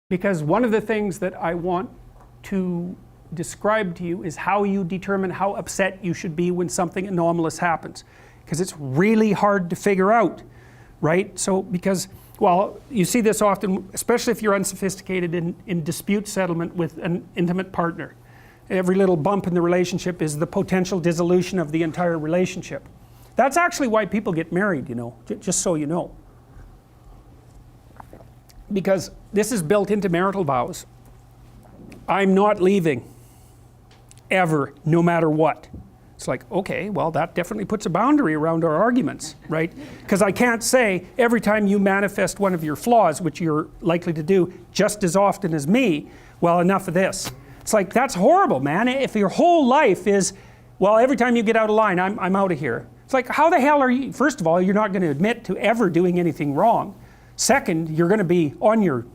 Because one of the things that I want to describe to you is how you determine how upset you should be when something anomalous happens. Because it's really hard to figure out, right? So because, well, you see this often, especially if you're unsophisticated in dispute settlement with an intimate partner. Every little bump in the relationship is the potential dissolution of the entire relationship. That's actually why people get married, you know, just so you know. Because this is built into marital vows. I'm not leaving, ever, no matter what. It's like, okay, well, that definitely puts a boundary around our arguments, right? Because I can't say every time you manifest one of your flaws, which you're likely to do just as often as me, well, enough of this. It's like, that's horrible, man. If your whole life is, well, every time you get out of line, I'm out of here. It's like, how the hell are you? First of all, you're not going to admit to ever doing anything wrong. Second, you're going to be on your,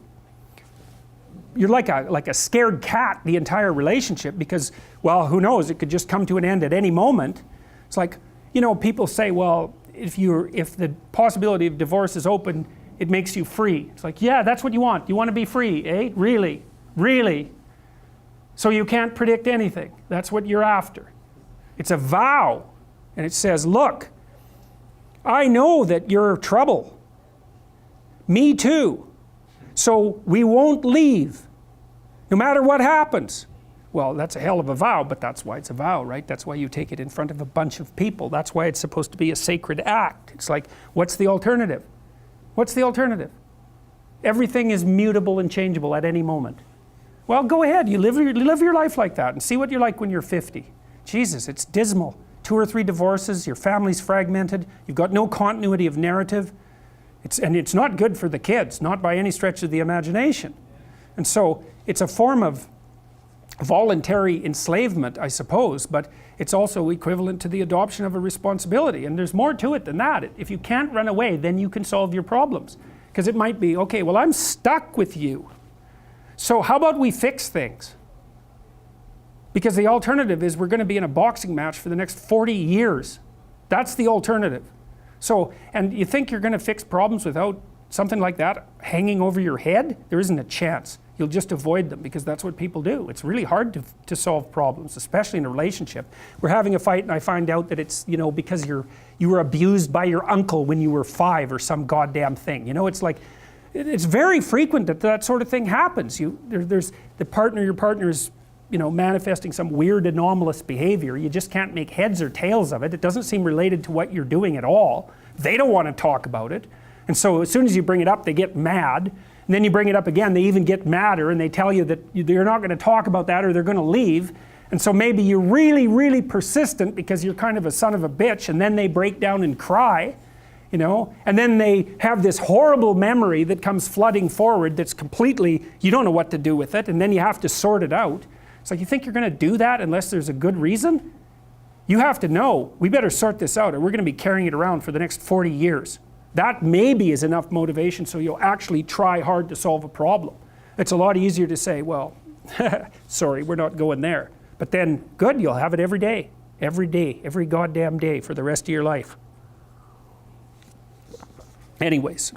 you're like a scared cat the entire relationship because, well, who knows, it could just come to an end at any moment. It's like, you know, people say, well, if the possibility of divorce is open, it makes you free. It's like, yeah, that's what you want. You want to be free, eh? Really? Really? So you can't predict anything. That's what you're after. It's a vow. And it says, look, I know that you're trouble. Me too. So we won't leave, no matter what happens. Well, that's a hell of a vow, but that's why it's a vow, right? That's why you take it in front of a bunch of people. That's why it's supposed to be a sacred act. It's like, what's the alternative? What's the alternative? Everything is mutable and changeable at any moment. Well, go ahead, you live your life like that and see what you're like when you're 50. Jesus, it's dismal. 2 or 3 divorces, your family's fragmented, you've got no continuity of narrative. And it's not good for the kids, not by any stretch of the imagination. And so it's a form of voluntary enslavement, I suppose, but it's also equivalent to the adoption of a responsibility. And there's more to it than that. If you can't run away, then you can solve your problems. Because it might be, okay, well, I'm stuck with you. So how about we fix things? Because the alternative is we're going to be in a boxing match for the next 40 years. That's the alternative. So, and you think you're going to fix problems without something like that hanging over your head? There isn't a chance. You'll just avoid them because that's what people do. It's really hard to solve problems, especially in a relationship. We're having a fight and I find out that it's, you know, because you were abused by your uncle when you were 5 or some goddamn thing. You know, it's like, it's very frequent that that sort of thing happens. There's your partner is, you know, manifesting some weird anomalous behavior. You just can't make heads or tails of it. It doesn't seem related to what you're doing at all. They don't want to talk about it. And so as soon as you bring it up, they get mad. And then you bring it up again, they even get madder and they tell you that you're not going to talk about that or they're going to leave. And so maybe you're really, really persistent because you're kind of a son of a bitch, and then they break down and cry, you know, and then they have this horrible memory that comes flooding forward that's completely, you don't know what to do with it, and then you have to sort it out. It's like, you think you're going to do that unless there's a good reason? You have to know, we better sort this out or we're going to be carrying it around for the next 40 years. That maybe is enough motivation so you'll actually try hard to solve a problem. It's a lot easier to say, well, sorry, we're not going there. But then, good, you'll have it every day, every goddamn day for the rest of your life. Anyways.